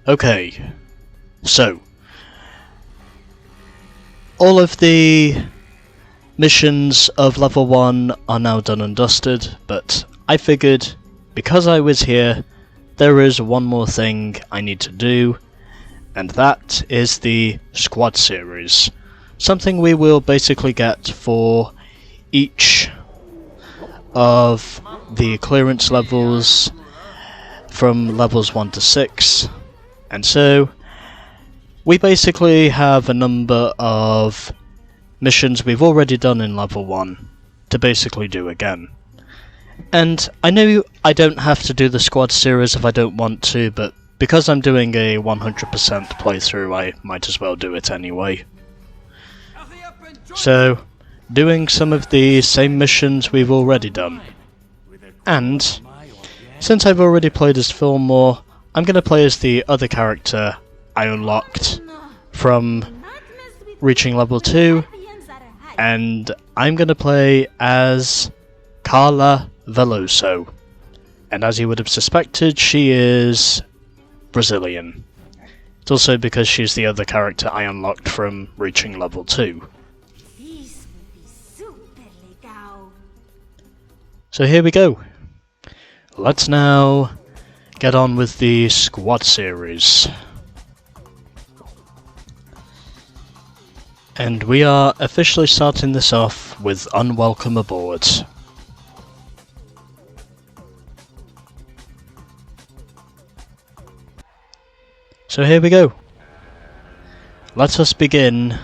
Okay, so all of the missions of level 1 are now done and dusted, but I figured because I was here, there is one more thing I need to do, and that is the squad series. Something we will basically get for each of the clearance levels from levels 1 to 6, and so we basically have a number of missions we've already done in level 1 to basically do again. And I know I don't have to do the squad series if I don't want to, but because I'm doing a 100% playthrough, I might as well do it anyway. So, doing some of the same missions we've already done. And since I've already played as Fillmore, I'm going to play as the other character I unlocked from reaching level 2, and I'm going to play as Carla Veloso. And as you would have suspected, she is Brazilian. It's also because she's the other character I unlocked from reaching level 2. So here we go. Let's now get on with the squad series. And we are officially starting this off with Unwelcome Aboard. So here we go. Let us begin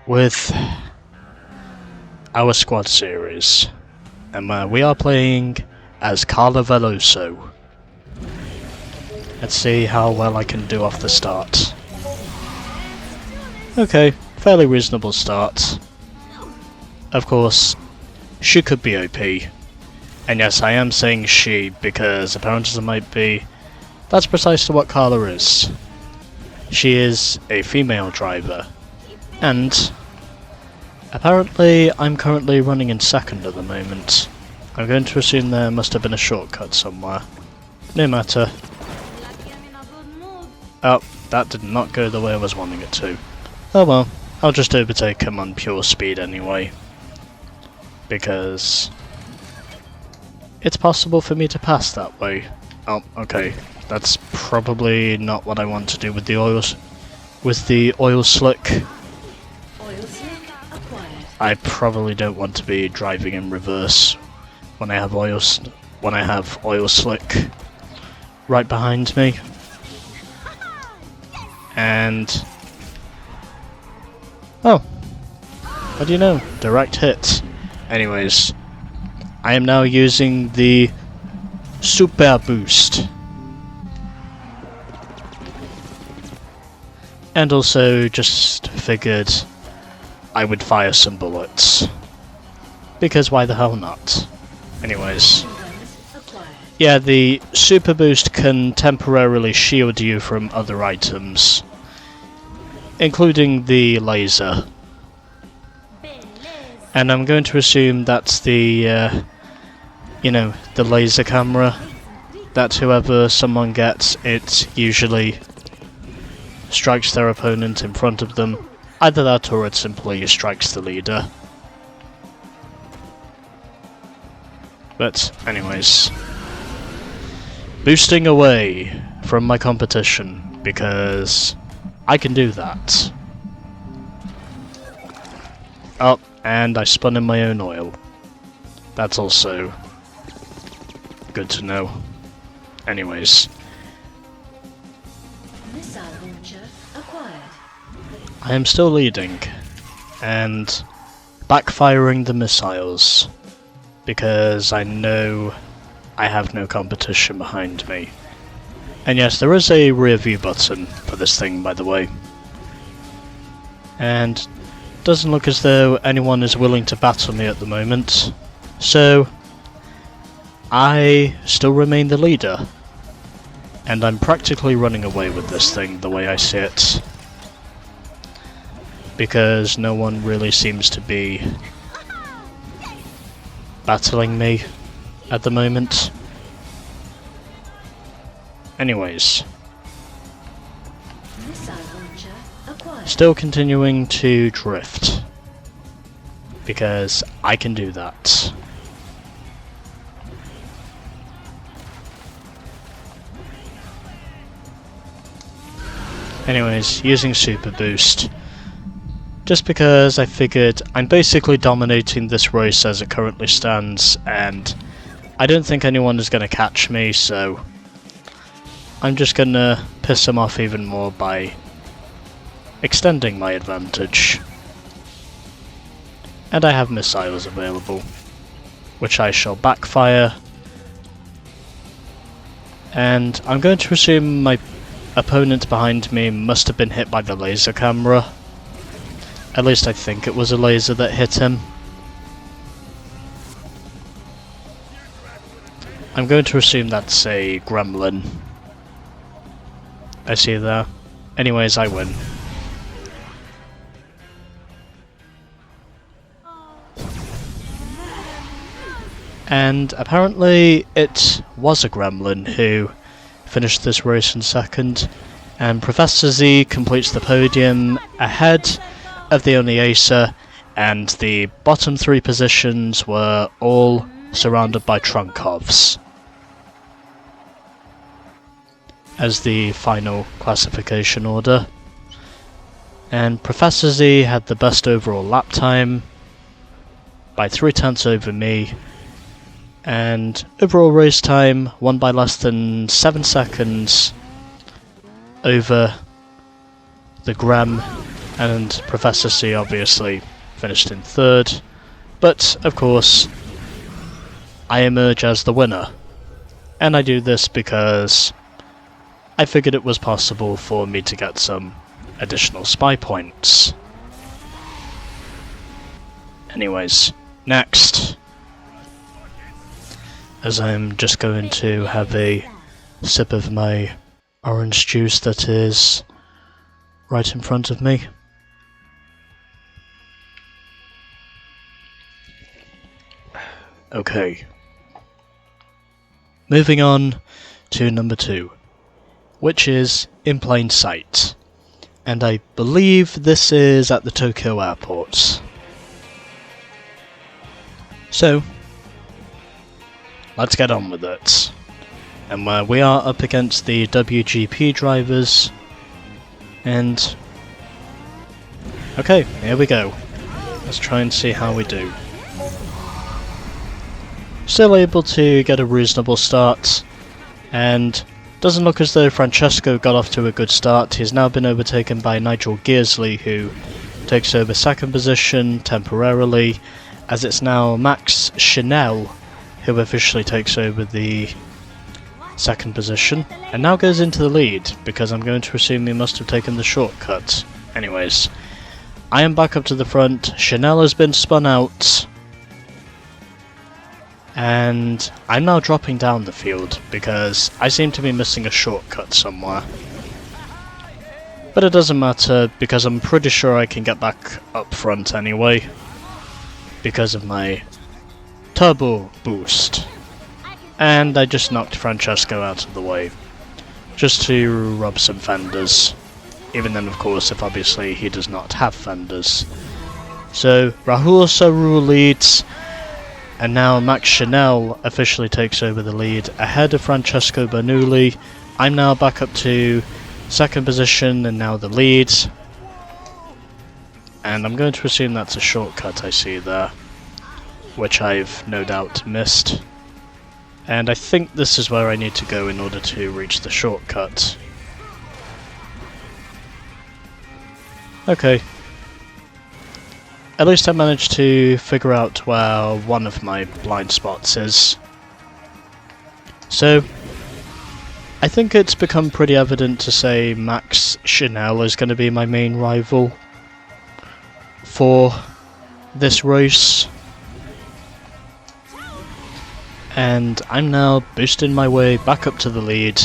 with our squad series. And we are playing as Carla Veloso. Let's see how well I can do off the start. Okay, fairly reasonable start. Of course, she could be OP. And yes, I am saying she because apparent as it might be, that's precisely what Carla is. She is a female driver. And apparently I'm currently running in second at the moment. I'm going to assume there must have been a shortcut somewhere. No matter. Oh, that did not go the way I was wanting it to. Oh well, I'll just overtake him on pure speed anyway. Because it's possible for me to pass that way. Oh, okay. That's probably not what I want to do with the oil slick. I probably don't want to be driving in reverse when I have oil slick right behind me. And oh, what do you know? Direct hit. Anyways, I am now using the Super Boost. And also just figured I would fire some bullets. Because why the hell not? Anyways. Yeah, the Super Boost can temporarily shield you from other items. Including the laser. And I'm going to assume that's the, the laser camera. That whoever someone gets, it usually strikes their opponent in front of them. Either that or it simply strikes the leader. But anyways, boosting away from my competition because I can do that. Oh, and I spun in my own oil. That's also good to know. Anyways. Missile launcher acquired. I am still leading, and backfiring the missiles, because I know I have no competition behind me. And yes, there is a rear view button for this thing, by the way. And doesn't look as though anyone is willing to battle me at the moment, so I still remain the leader. And I'm practically running away with this thing, the way I see it. Because no one really seems to be battling me at the moment. Anyways. Still continuing to drift. Because I can do that. Anyways, using Super Boost. Just because I figured I'm basically dominating this race as it currently stands, and I don't think anyone is going to catch me, so I'm just going to piss them off even more by extending my advantage. And I have missiles available, which I shall backfire. And I'm going to assume my opponent behind me must have been hit by the laser camera. At least I think it was a laser that hit him. I'm going to assume that's a gremlin. I see there. Anyways, I win. And apparently it was a gremlin who finished this race in second, and Professor Z completes the podium ahead of the only Acer, and the bottom 3 positions were all surrounded by Trunkovs as the final classification order. And Professor Z had the best overall lap time by 3/10 over me, and overall race time won by less than 7 seconds over the Grem, and Professor C obviously finished in 3rd, but of course I emerge as the winner, and I do this because I figured it was possible for me to get some additional spy points. Anyways, next, as I'm just going to have a sip of my orange juice that is right in front of me. Okay. Moving on to number 2, which is In Plain Sight. And I believe this is at the Tokyo airport. So, let's get on with it. And we are up against the WGP drivers. And okay, here we go. Let's try and see how we do. Still able to get a reasonable start, and doesn't look as though Francesco got off to a good start. He's now been overtaken by Nigel Gearsley, who takes over 2nd position temporarily, as it's now Max Chanel who officially takes over the 2nd position, and now goes into the lead, because I'm going to assume he must have taken the shortcut. Anyways, I am back up to the front. Chanel has been spun out, and I'm now dropping down the field because I seem to be missing a shortcut somewhere. But it doesn't matter, because I'm pretty sure I can get back up front anyway, because of my turbo boost. And I just knocked Francesco out of the way, just to rub some fenders. Even then, of course, if obviously he does not have fenders. So Rahul Saru leads, and now Max Chanel officially takes over the lead ahead of Francesco Bernoulli. I'm now back up to 2nd position and now the lead. And I'm going to assume that's a shortcut I see there, which I've no doubt missed. And I think this is where I need to go in order to reach the shortcut. Okay. At least I managed to figure out where one of my blind spots is. So, I think it's become pretty evident to say Max Chanel is going to be my main rival for this race. And I'm now boosting my way back up to the lead.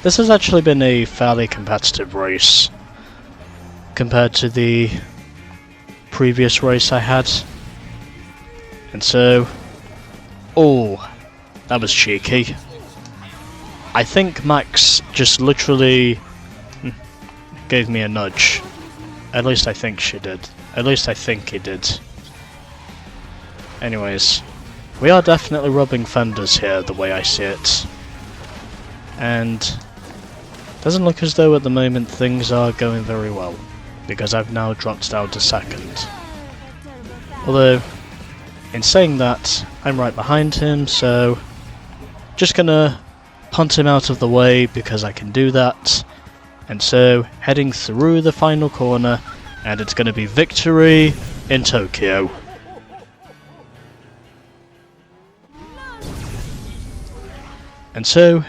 This has actually been a fairly competitive race compared to the previous race I had. And so, oh, that was cheeky. I think Max just literally gave me a nudge. At least I think she did. At least I think he did. Anyways, we are definitely rubbing fenders here, the way I see it. And doesn't look as though at the moment things are going very well, because I've now dropped down to second. Although, in saying that, I'm right behind him, so just gonna punt him out of the way because I can do that. And so, heading through the final corner, and it's gonna be victory in Tokyo. And so,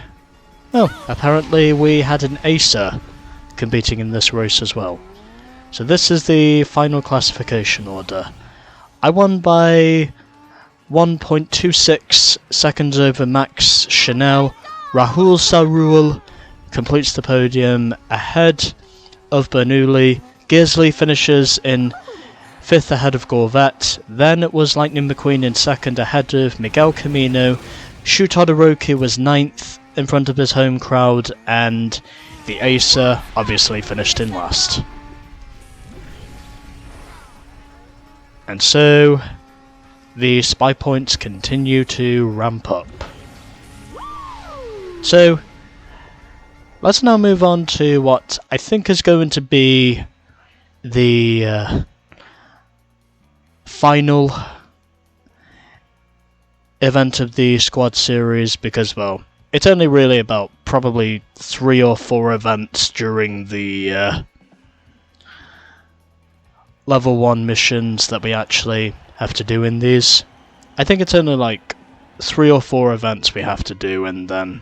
well, apparently we had an Acer competing in this race as well. So this is the final classification order. I won by 1.26 seconds over Max Chanel. Rahul Sarul completes the podium ahead of Bernoulli. Gearsley finishes in 5th ahead of Gorvet. Then it was Lightning McQueen in 2nd ahead of Miguel Camino. Shu Todoroki was 9th in front of his home crowd, and the Acer obviously finished in last. And so the spy points continue to ramp up. So let's now move on to what I think is going to be the final event of the squad series, because, well, it's only really about probably 3 or 4 events during the level 1 missions that we actually have to do in these. I think it's only like 3 or 4 events we have to do, and then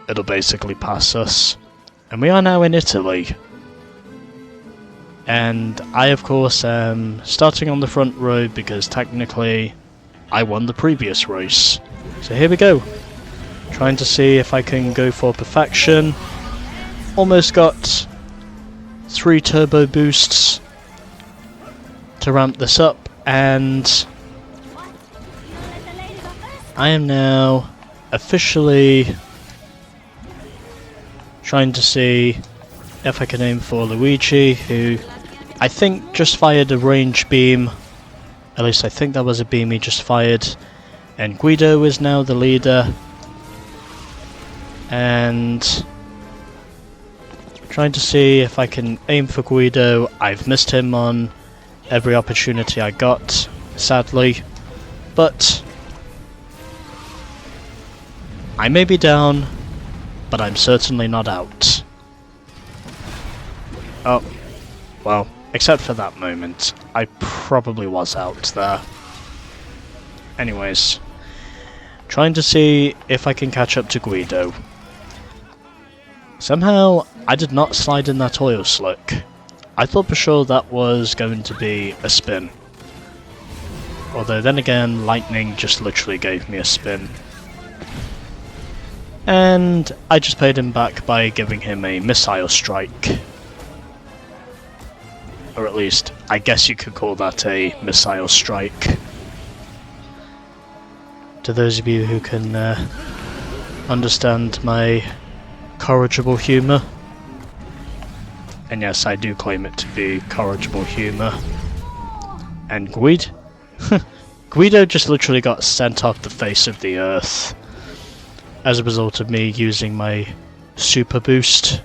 it'll basically pass us. And we are now in Italy. And I, of course, am starting on the front row because technically I won the previous race. So here we go. Trying to see if I can go for perfection. Almost got 3 turbo boosts to ramp this up, and I am now officially trying to see if I can aim for Luigi, who I think just fired a range beam. At least I think that was a beam he just fired. And Guido is now the leader. And trying to see if I can aim for Guido. I've missed him on every opportunity I got, sadly. But I may be down, but I'm certainly not out. Oh, well, except for that moment, I probably was out there. Anyways, trying to see if I can catch up to Guido. Somehow, I did not slide in that oil slick. I thought for sure that was going to be a spin. Although then again, Lightning just literally gave me a spin. And I just paid him back by giving him a missile strike. Or at least, I guess you could call that a missile strike. To those of you who can understand my corrigible humour. And yes, I do claim it to be corrigible humour. And Guido just literally got sent off the face of the earth as a result of me using my super boost.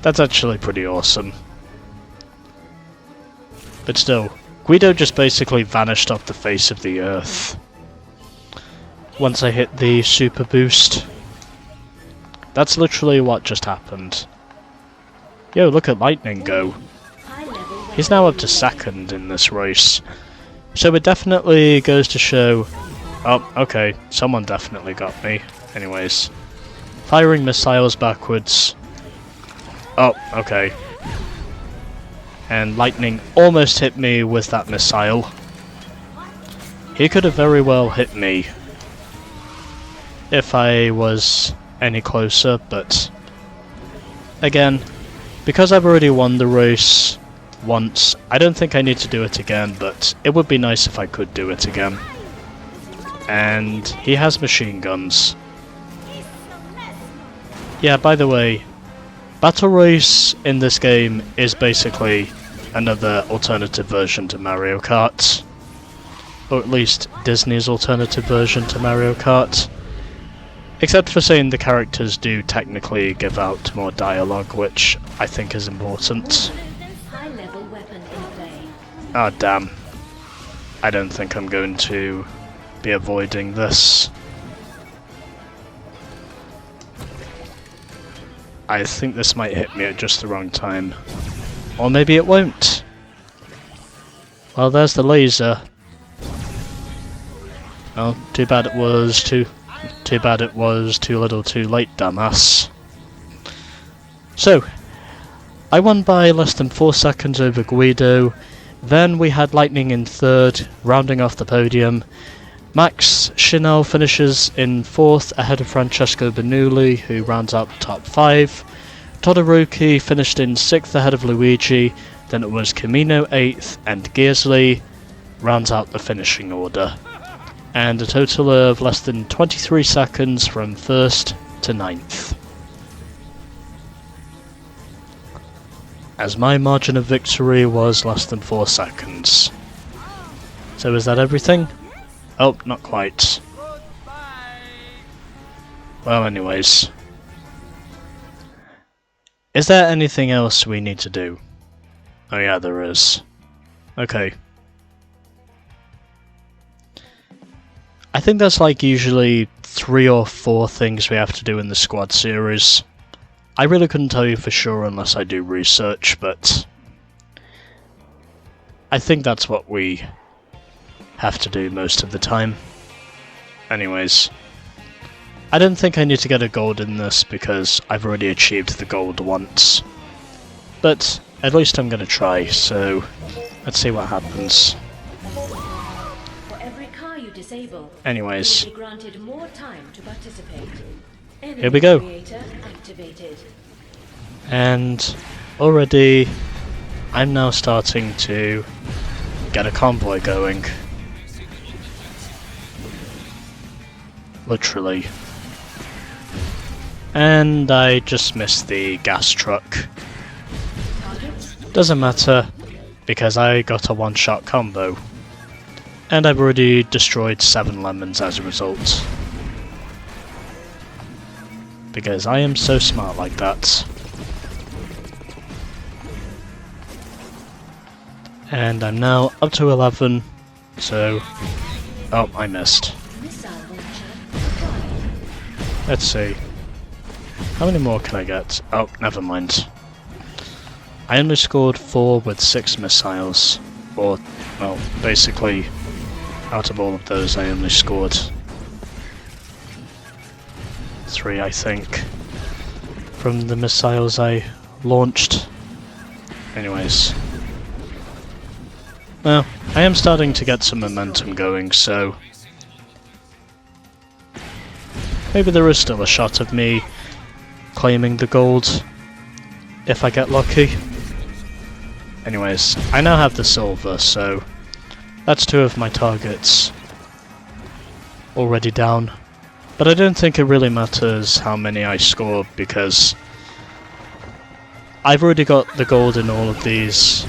That's actually pretty awesome. But still, Guido just basically vanished off the face of the earth once I hit the super boost. That's literally what just happened. Yo, look at Lightning go. He's now up to 2nd in this race. So it definitely goes to show... Oh, okay, someone definitely got me. Anyways. Firing missiles backwards. Oh, okay. And Lightning almost hit me with that missile. He could have very well hit me if I was any closer, but again, because I've already won the race once, I don't think I need to do it again, but it would be nice if I could do it again. and he has machine guns. Yeah, by the way, Battle Race in this game is basically another alternative version to Mario Kart. Or at least Disney's alternative version to Mario Kart. Except for saying the characters do technically give out more dialogue, which I think is important. Ah, damn. I don't think I'm going to be avoiding this. I think this might hit me at just the wrong time. Or maybe it won't. Well, there's the laser. Well, too bad it was too little too late, dumbass. So, I won by less than 4 seconds over Guido. Then we had Lightning in third, rounding off the podium. Max Schinell finishes in fourth, ahead of Francesco Bernoulli, who rounds out the top 5. Todoroki finished in sixth, ahead of Luigi. Then it was Camino 8th, and Gearsley rounds out the finishing order. And a total of less than 23 seconds from first to 9th. As my margin of victory was less than 4 seconds. So is that everything? Oh, not quite. Well, anyways. Is there anything else we need to do? Oh yeah, there is. Okay. I think that's like usually 3 or 4 things we have to do in the squad series. I really couldn't tell you for sure unless I do research, but I think that's what we have to do most of the time. Anyways, I don't think I need to get a gold in this because I've already achieved the gold once. But at least I'm going to try, so let's see what happens. Anyways, here we go. And already I'm now starting to get a convoy going. Literally. And I just missed the gas truck. Doesn't matter, because I got a one-shot combo. And I've already destroyed 7 lemons as a result. Because I am so smart like that. And I'm now up to 11, so... Oh, I missed. Let's see. How many more can I get? Oh, never mind. I only scored 4 with 6 missiles. Or, well, basically, out of all of those I only scored 3, I think, from the missiles I launched. Anyways. Well, I am starting to get some momentum going, so maybe there is still a shot of me claiming the gold if I get lucky. Anyways, I now have the silver, so that's 2 of my targets already down. But I don't think it really matters how many I score because I've already got the gold in all of these.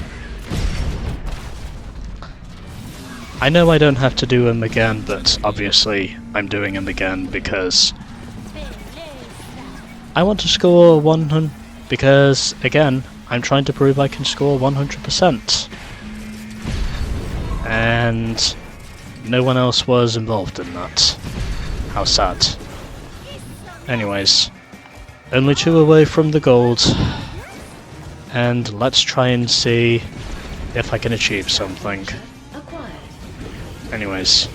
I know I don't have to do them again, but obviously I'm doing them again because I want to score 100, because again, I'm trying to prove I can score 100%. And no one else was involved in that. How sad. Anyways, only 2 away from the gold. And let's try and see if I can achieve something. Anyways,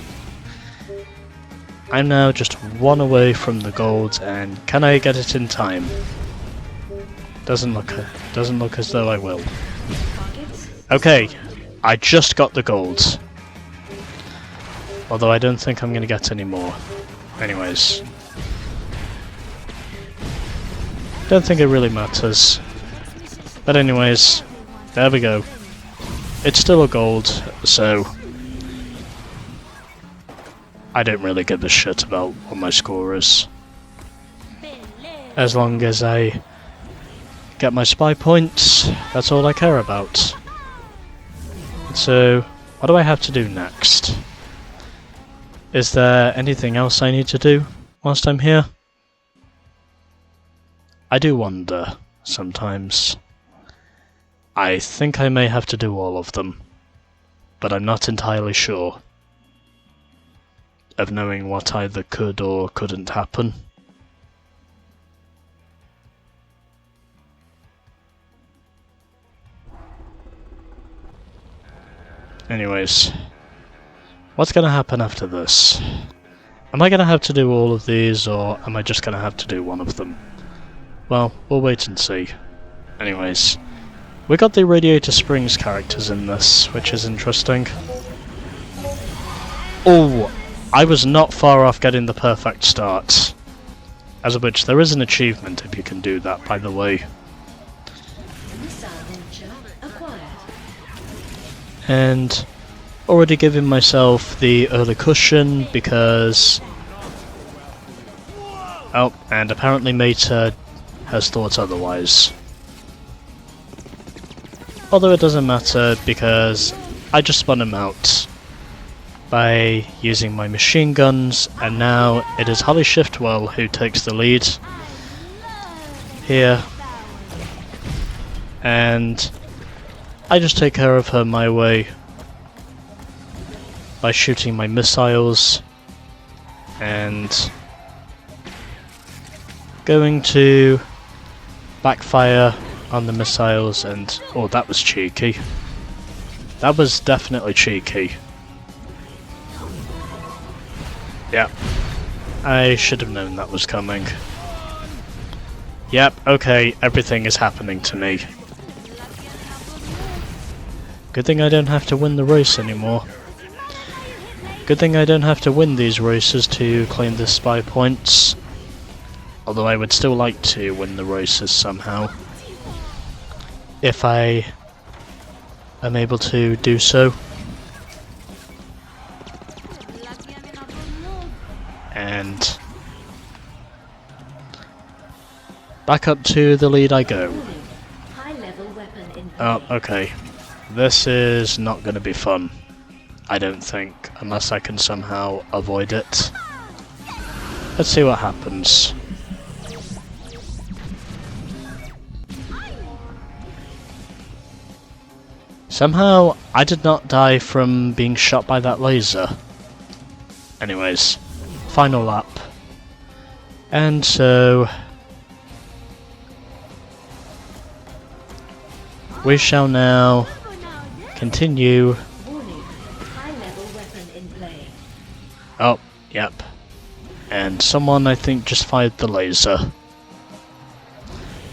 I'm now just 1 away from the gold, and can I get it in time? Doesn't look as though I will. Okay, I just got the gold. Although I don't think I'm gonna get any more. Anyways, don't think it really matters. But anyways, there we go. It's still a gold, so I don't really give a shit about what my score is. As long as I get my spy points, that's all I care about. So, what do I have to do next? Is there anything else I need to do whilst I'm here? I do wonder, sometimes. I think I may have to do all of them, but I'm not entirely sure of knowing what either could or couldn't happen. Anyways, what's gonna happen after this? Am I gonna have to do all of these, or am I just gonna have to do one of them? Well, we'll wait and see. Anyways, we got the Radiator Springs characters in this, which is interesting. Oh, I was not far off getting the perfect start. As of which, there is an achievement if you can do that, by the way. And already giving myself the early cushion because... Oh, and apparently Meta has thought otherwise. Although it doesn't matter because I just spun him out by using my machine guns, and now it is Holly Shiftwell who takes the lead here. And I just take care of her my way by shooting my missiles and going to backfire on the missiles, and oh, that was cheeky. That was definitely cheeky. Yep. I should have known that was coming. Yep, okay, everything is happening to me. Good thing I don't have to win the race anymore. Good thing I don't have to win these races to claim the spy points. Although I would still like to win the races somehow, if I am able to do so. And back up to the lead I go. Oh, okay. This is not going to be fun, I don't think, unless I can somehow avoid it. Let's see what happens. Somehow, I did not die from being shot by that laser. Anyways, final lap. And so... we shall now continue. Oh, yep. And someone, I think, just fired the laser.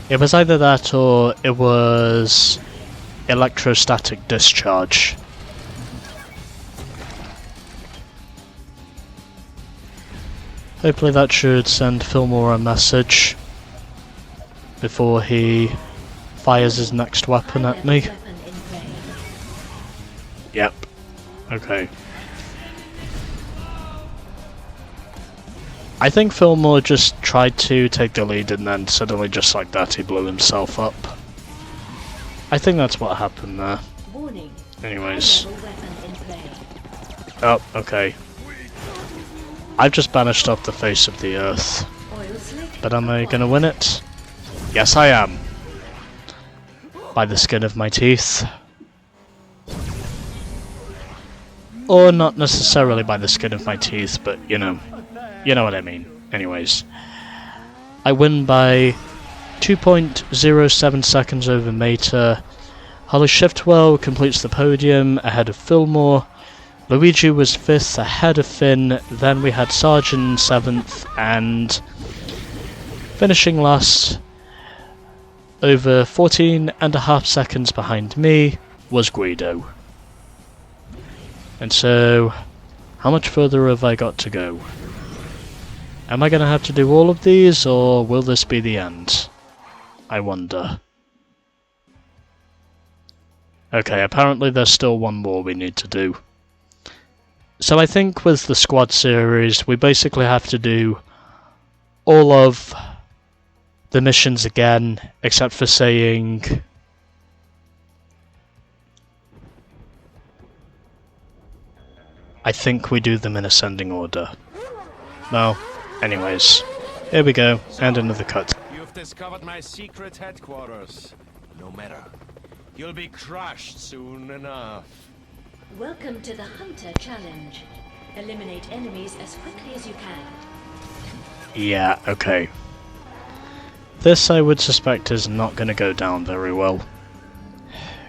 It was either that or it was electrostatic discharge. Hopefully that should send Fillmore a message before he fires his next weapon at me. Yep. Okay. I think Fillmore just tried to take the lead and then suddenly just like that he blew himself up. I think that's what happened there. Anyways. Oh, okay. I've just banished off the face of the earth. But am I gonna win it? Yes, I am. By the skin of my teeth. Or not necessarily by the skin of my teeth, but you know what I mean. Anyways. I win by 2.07 seconds over Meta. Holly Shiftwell completes the podium ahead of Fillmore. Luigi was 5th ahead of Finn. Then we had Sargent 7th, and finishing last over 14.5 seconds behind me was Guido. And so, how much further have I got to go? Am I going to have to do all of these, or will this be the end? I wonder. Okay, apparently there's still one more we need to do. So I think with the squad series, we basically have to do all of the missions again, except for saying... I think we do them in ascending order. No, anyways. Here we go, and another cut. You've discovered my secret headquarters. No matter. You'll be crushed soon enough. Welcome to the Hunter Challenge. Eliminate enemies as quickly as you can. Yeah, okay. This, I would suspect, is not going to go down very well.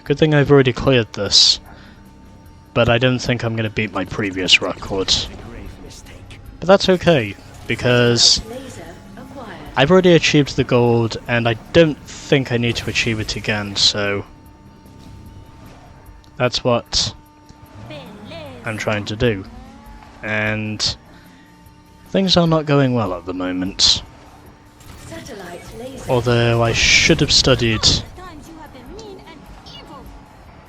Good thing I've already cleared this. But I don't think I'm going to beat my previous record. But that's okay, because I've already achieved the gold, and I don't think I need to achieve it again, so... That's what I'm trying to do. And things are not going well at the moment. Although I should have studied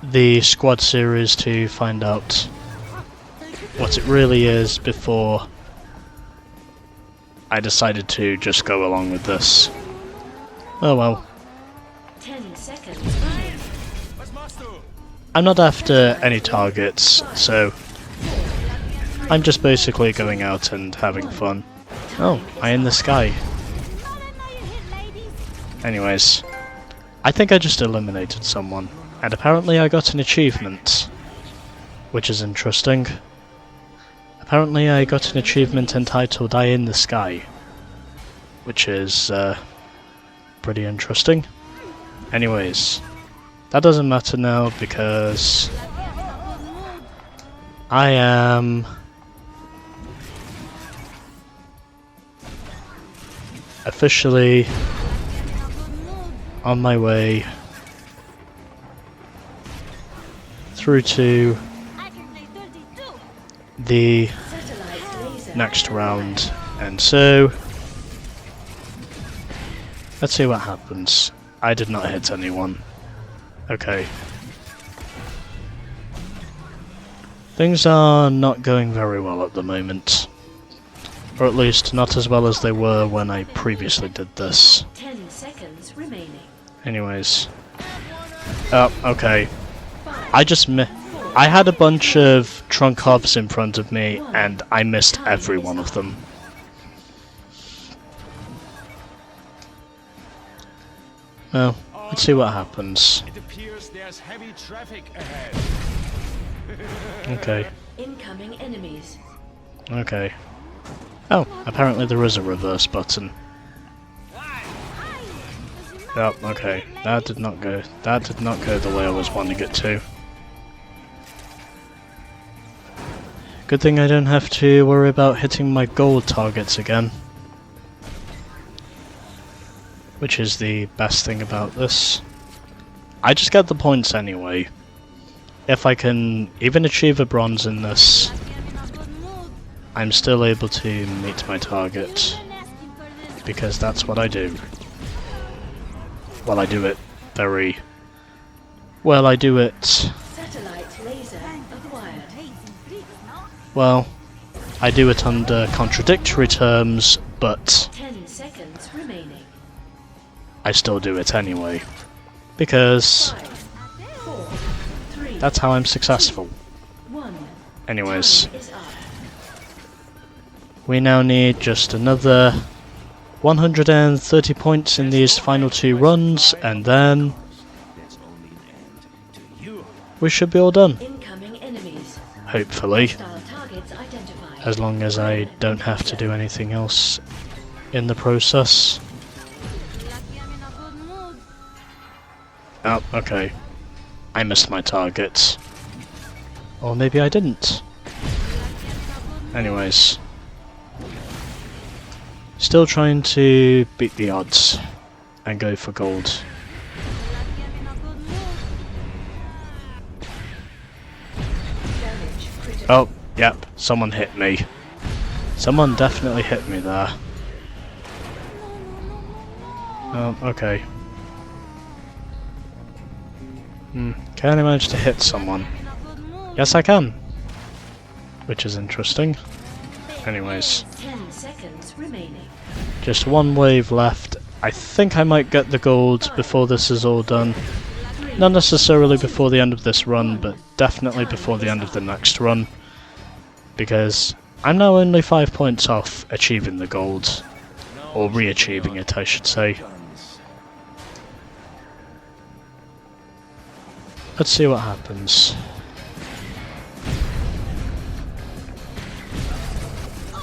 the squad series to find out what it really is before I decided to just go along with this. Oh well. 10 seconds. I'm not after any targets, so I'm just basically going out and having fun. Oh, eye in the sky. Anyways, I think I just eliminated someone, and apparently I got an achievement, which is interesting. Apparently I got an achievement entitled Eye in the Sky, which is pretty interesting. Anyways, that doesn't matter now because I am officially on my way through to the next round, and so let's see what happens. I did not hit anyone. Okay. Things are not going very well at the moment. Or at least not as well as they were when I previously did this. 10 seconds remaining. Anyways. Oh, okay. I had a bunch of trunk hubs in front of me and I missed every one of them. Well, let's see what happens. It appears there's heavy traffic ahead. Okay. Incoming enemies. Okay. Oh, apparently there is a reverse button. Oh, okay. That did not go the way I was wanting it to. Good thing I don't have to worry about hitting my gold targets again. Which is the best thing about this. I just get the points anyway. If I can even achieve a bronze in this, I'm still able to meet my target. Because that's what I do. Well, I do it very... Well, I do it... Satellite laser acquired. Well, I do it under contradictory terms, but 10 seconds remaining. I still do it anyway. Because 5, 4, 3, that's how I'm successful. 1. Anyways, Time is up. we now need just another 130 points in these final 2 runs, and then we should be all done. Incoming enemies. Hopefully. Hostile targets identified. As long as I don't have to do anything else in the process. Oh, okay. I missed my target. Or maybe I didn't. Anyways. Still trying to beat the odds and go for gold. Damage critical. Oh, yep, someone hit me. Someone definitely hit me there. Oh, okay. Can I manage to hit someone? Yes, I can. which is interesting. Anyways, 10 seconds remaining. just one wave left. I think I might get the gold before this is all done. Not necessarily before the end of this run, but definitely before the end of the next run. Because I'm now only 5 points off achieving the gold. Or re-achieving it, I should say. Let's see what happens.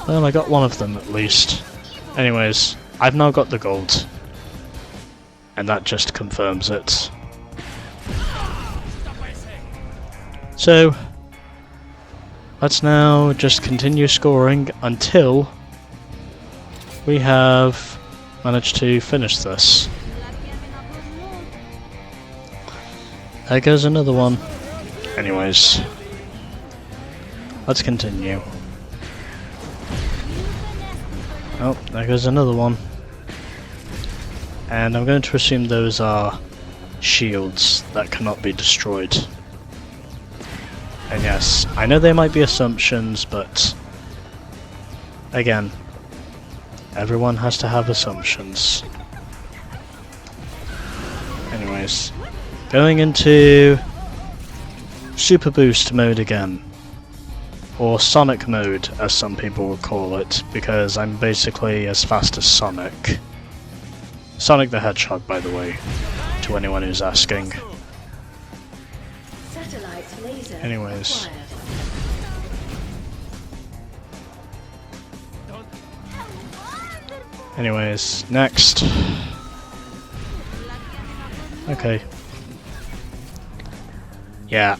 Well, I got one of them at least. Anyways, I've now got the gold. And that just confirms it. So, let's now just continue scoring until we have managed to finish this. There goes another one. Anyways, let's continue. Oh, there goes another one. And I'm going to assume those are shields that cannot be destroyed. And yes, I know they might be assumptions, but again, everyone has to have assumptions. Anyways, going into Super Boost mode again. Or Sonic mode, as some people will call it, because I'm basically as fast as Sonic. Sonic the Hedgehog, by the way, to anyone who's asking. Satellite laser Anyways. acquired. Anyways, next. Okay. Yeah,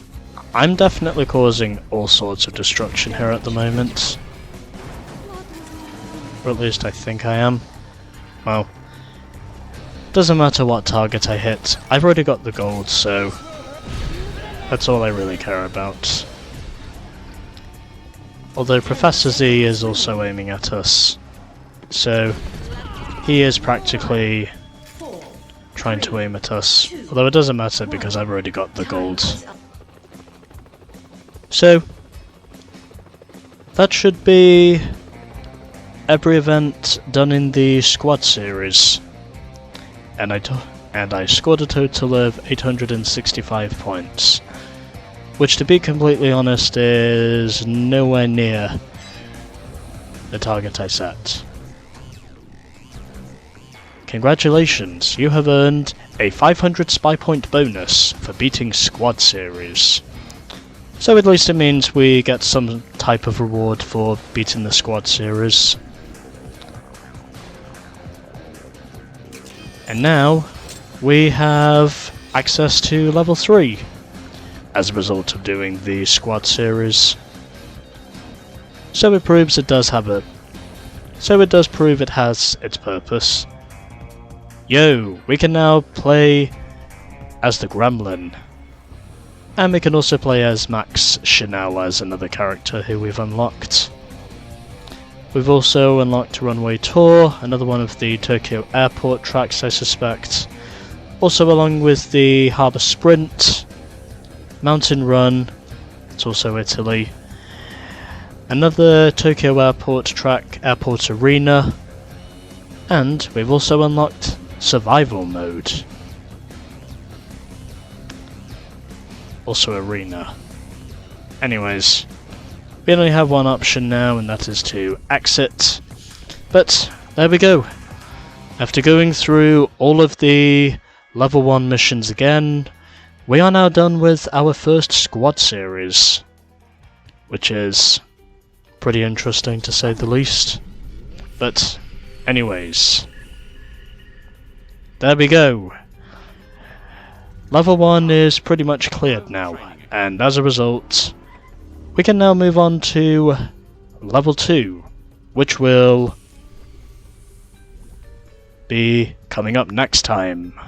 I'm definitely causing all sorts of destruction here at the moment. Or at least I think I am. Well, doesn't matter what target I hit, I've already got the gold, so that's all I really care about. Although Professor Z is also aiming at us, so he is practically trying to aim at us, although it doesn't matter because I've already got the gold. So, that should be every event done in the squad series, and I scored a total of 865 points, which, to be completely honest, is nowhere near the target I set. Congratulations, you have earned a 500 spy point bonus for beating squad series. So at least it means we get some type of reward for beating the squad series. And now we have access to level 3 as a result of doing the squad series. So it proves it does have a... So it does prove it has its purpose. Yo, we can now play as the Gremlin. And we can also play as Max Chanel as another character who we've unlocked. We've also unlocked Runway Tour, another one of the Tokyo Airport tracks I suspect. Also along with the Harbour Sprint, Mountain Run, it's also Italy. Another Tokyo Airport track, Airport Arena. And we've also unlocked Survival Mode. Also Arena. Anyways, we only have one option now, and that is to exit. But there we go. After going through all of the level 1 missions again, we are now done with our first squad series, which is pretty interesting to say the least. But anyways, there we go. Level 1 is pretty much cleared now, and as a result, we can now move on to Level 2, which will be coming up next time.